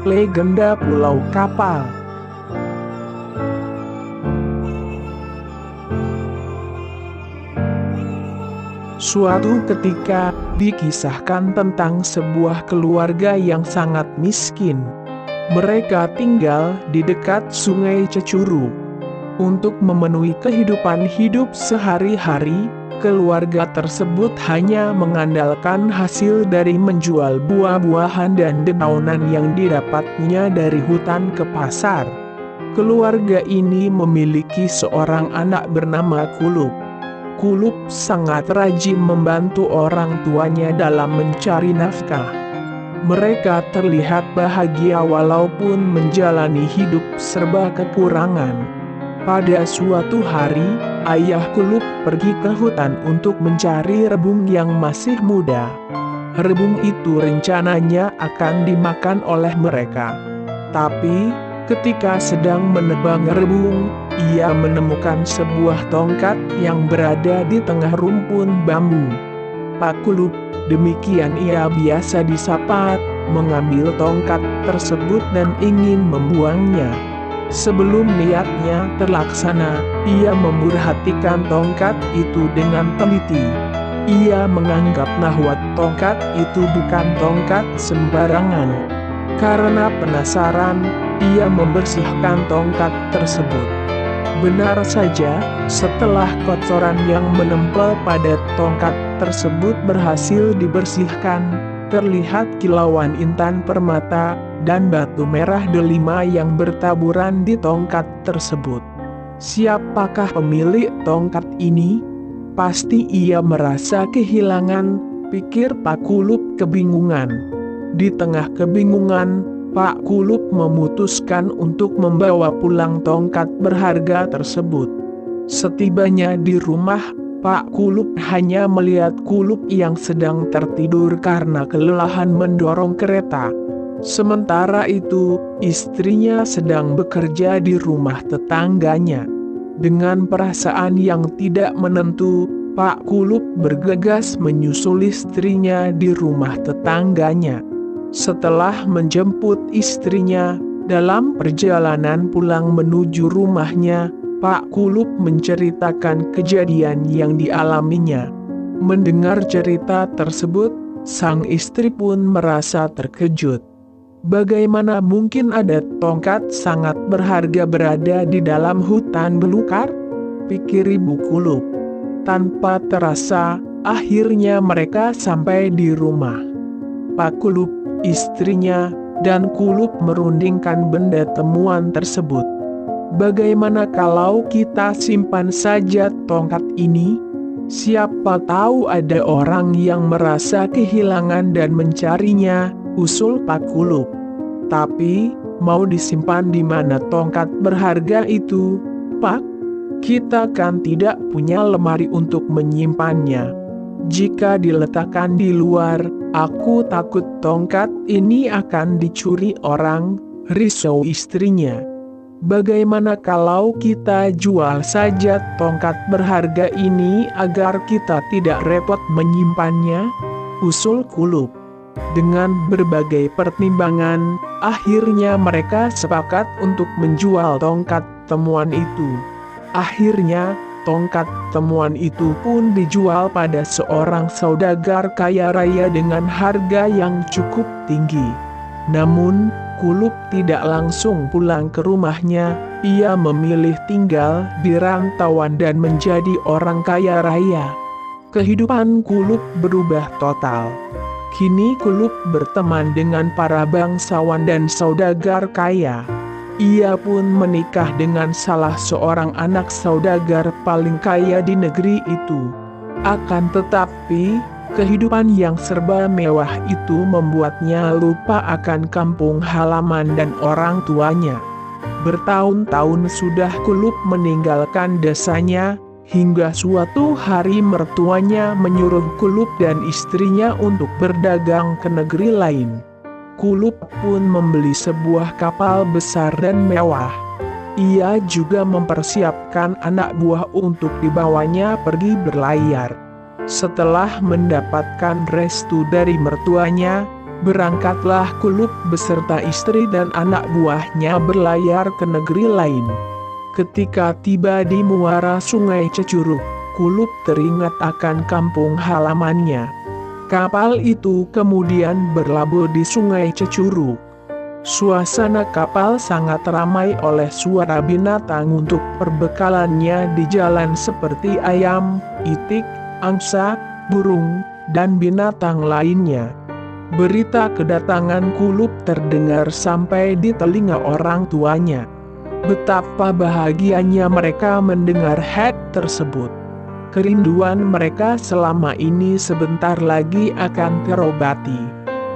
Legenda Pulau Kapal. Suatu ketika, dikisahkan tentang sebuah keluarga yang sangat miskin. Mereka tinggal di dekat Sungai Cecuru. Untuk memenuhi kehidupan hidup sehari-hari, keluarga tersebut hanya mengandalkan hasil dari menjual buah-buahan dan dedaunan yang didapatnya dari hutan ke pasar. Keluarga ini memiliki seorang anak bernama Kulup. Kulup sangat rajin membantu orang tuanya dalam mencari nafkah. Mereka terlihat bahagia walaupun menjalani hidup serba kekurangan. Pada suatu hari, ayah Kulup pergi ke hutan untuk mencari rebung yang masih muda. Rebung itu rencananya akan dimakan oleh mereka. Tapi, ketika sedang menebang rebung, ia menemukan sebuah tongkat yang berada di tengah rumpun bambu. Pak Kulup, demikian ia biasa disapa, mengambil tongkat tersebut dan ingin membuangnya. Sebelum niatnya terlaksana, ia memperhatikan tongkat itu dengan teliti. Ia menganggap bahwa tongkat itu bukan tongkat sembarangan. Karena penasaran, ia membersihkan tongkat tersebut. Benar saja, setelah kotoran yang menempel pada tongkat tersebut berhasil dibersihkan, terlihat kilauan intan permata dan batu merah delima yang bertaburan di tongkat tersebut. Siapakah pemilik tongkat ini? Pasti ia merasa kehilangan, pikir Pak Kulup kebingungan. Di tengah kebingungan, Pak Kulup memutuskan untuk membawa pulang tongkat berharga tersebut. Setibanya di rumah, Pak Kulup hanya melihat Kulup yang sedang tertidur karena kelelahan mendorong kereta. Sementara itu, istrinya sedang bekerja di rumah tetangganya. Dengan perasaan yang tidak menentu, Pak Kulup bergegas menyusul istrinya di rumah tetangganya. Setelah menjemput istrinya, dalam perjalanan pulang menuju rumahnya, Pak Kulup menceritakan kejadian yang dialaminya. Mendengar cerita tersebut, sang istri pun merasa terkejut. Bagaimana mungkin ada tongkat sangat berharga berada di dalam hutan belukar? Pikir Ibu Kulup. Tanpa terasa, akhirnya mereka sampai di rumah. Pak Kulup, istrinya, dan Kulup merundingkan benda temuan tersebut. Bagaimana kalau kita simpan saja tongkat ini? Siapa tahu ada orang yang merasa kehilangan dan mencarinya, usul Pak Kulup. Tapi, mau disimpan di mana tongkat berharga itu, Pak? Kita kan tidak punya lemari untuk menyimpannya. Jika diletakkan di luar, aku takut tongkat ini akan dicuri orang, risau istrinya. Bagaimana kalau kita jual saja tongkat berharga ini agar kita tidak repot menyimpannya? Usul Kulup. Dengan berbagai pertimbangan, akhirnya mereka sepakat untuk menjual tongkat temuan itu. Akhirnya, tongkat temuan itu pun dijual pada seorang saudagar kaya raya dengan harga yang cukup tinggi. Namun, Kulup tidak langsung pulang ke rumahnya, ia memilih tinggal di rantauan dan menjadi orang kaya raya. Kehidupan Kulup berubah total. Kini Kulup berteman dengan para bangsawan dan saudagar kaya. Ia pun menikah dengan salah seorang anak saudagar paling kaya di negeri itu. Akan tetapi, kehidupan yang serba mewah itu membuatnya lupa akan kampung halaman dan orang tuanya. Bertahun-tahun sudah Kulup meninggalkan desanya, hingga suatu hari mertuanya menyuruh Kulup dan istrinya untuk berdagang ke negeri lain. Kulup pun membeli sebuah kapal besar dan mewah. Ia juga mempersiapkan anak buah untuk dibawanya pergi berlayar. Setelah mendapatkan restu dari mertuanya, Berangkatlah Kulub beserta istri dan anak buahnya berlayar ke negeri lain. Ketika tiba di muara Sungai Cecuruk, Kulub teringat akan kampung halamannya. Kapal itu kemudian berlabuh di Sungai Cecuruk. Suasana kapal sangat ramai oleh suara binatang untuk perbekalannya di jalan seperti ayam, itik, angsa, burung, dan binatang lainnya. Berita kedatangan Kulub terdengar sampai di telinga orang tuanya. Betapa bahagianya mereka mendengar hal tersebut. Kerinduan mereka selama ini sebentar lagi akan terobati.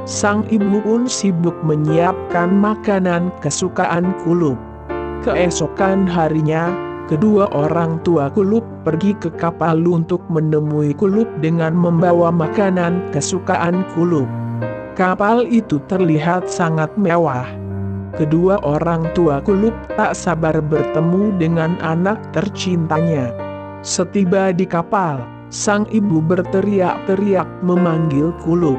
Sang ibu pun sibuk menyiapkan makanan kesukaan Kulub. Keesokan harinya, kedua orang tua Kulub pergi ke kapal untuk menemui Kulub dengan membawa makanan kesukaan Kulub. Kapal itu terlihat sangat mewah. Kedua orang tua Kulub tak sabar bertemu dengan anak tercintanya. Setiba di kapal, sang ibu berteriak-teriak memanggil Kulub.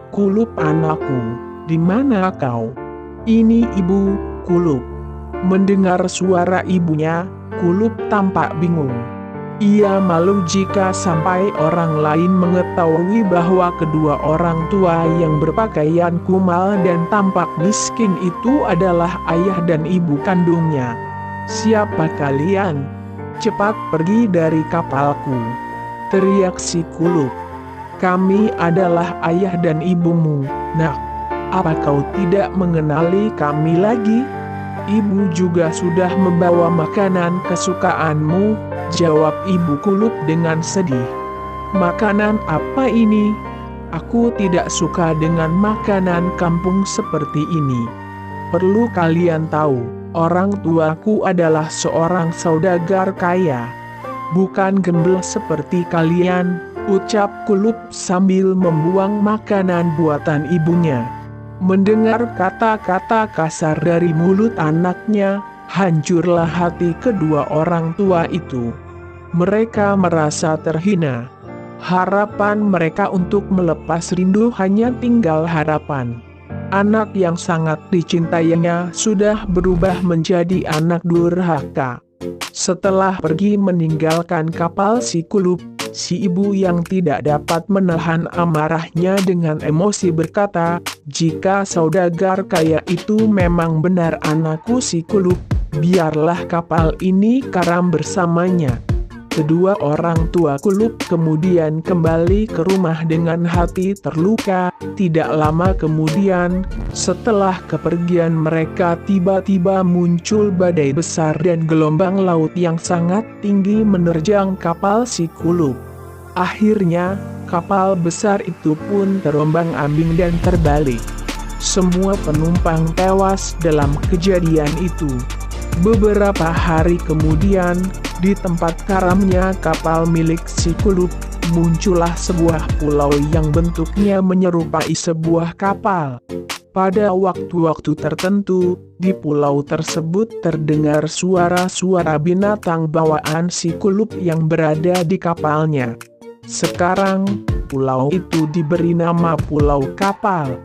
"Kulub anakku, di mana kau?" "Ini ibu, Kulub." Mendengar suara ibunya, Kulub tampak bingung. Ia malu jika sampai orang lain mengetahui bahwa kedua orang tua yang berpakaian kumal dan tampak miskin itu adalah ayah dan ibu kandungnya. "Siapa kalian? Cepat pergi dari kapalku!" teriak si Kulub. "Kami adalah ayah dan ibumu, nak. Apa kau tidak mengenali kami lagi? Ibu juga sudah membawa makanan kesukaanmu," jawab ibu Kulub dengan sedih. "Makanan apa ini? Aku tidak suka dengan makanan kampung seperti ini. Perlu kalian tahu, orang tuaku adalah seorang saudagar kaya. Bukan gembel seperti kalian," ucap Kulub sambil membuang makanan buatan ibunya. Mendengar kata-kata kasar dari mulut anaknya, hancurlah hati kedua orang tua itu. Mereka merasa terhina. Harapan mereka untuk melepas rindu hanya tinggal harapan. Anak yang sangat dicintainya sudah berubah menjadi anak durhaka. Setelah pergi meninggalkan kapal si Kulub, si ibu yang tidak dapat menahan amarahnya dengan emosi berkata, "Jika saudagar kaya itu memang benar anakku si Kulub, biarlah kapal ini karam bersamanya." Kedua orang tua Kulub kemudian kembali ke rumah dengan hati terluka. Tidak lama kemudian, setelah kepergian mereka tiba-tiba muncul badai besar dan gelombang laut yang sangat tinggi menerjang kapal si Kulub. Akhirnya, kapal besar itu pun terombang-ambing dan terbalik. Semua penumpang tewas dalam kejadian itu. Beberapa hari kemudian, di tempat karamnya kapal milik si Kulub, muncullah sebuah pulau yang bentuknya menyerupai sebuah kapal. Pada waktu-waktu tertentu, di pulau tersebut terdengar suara-suara binatang bawaan si Kulub yang berada di kapalnya. Sekarang, pulau itu diberi nama Pulau Kapal.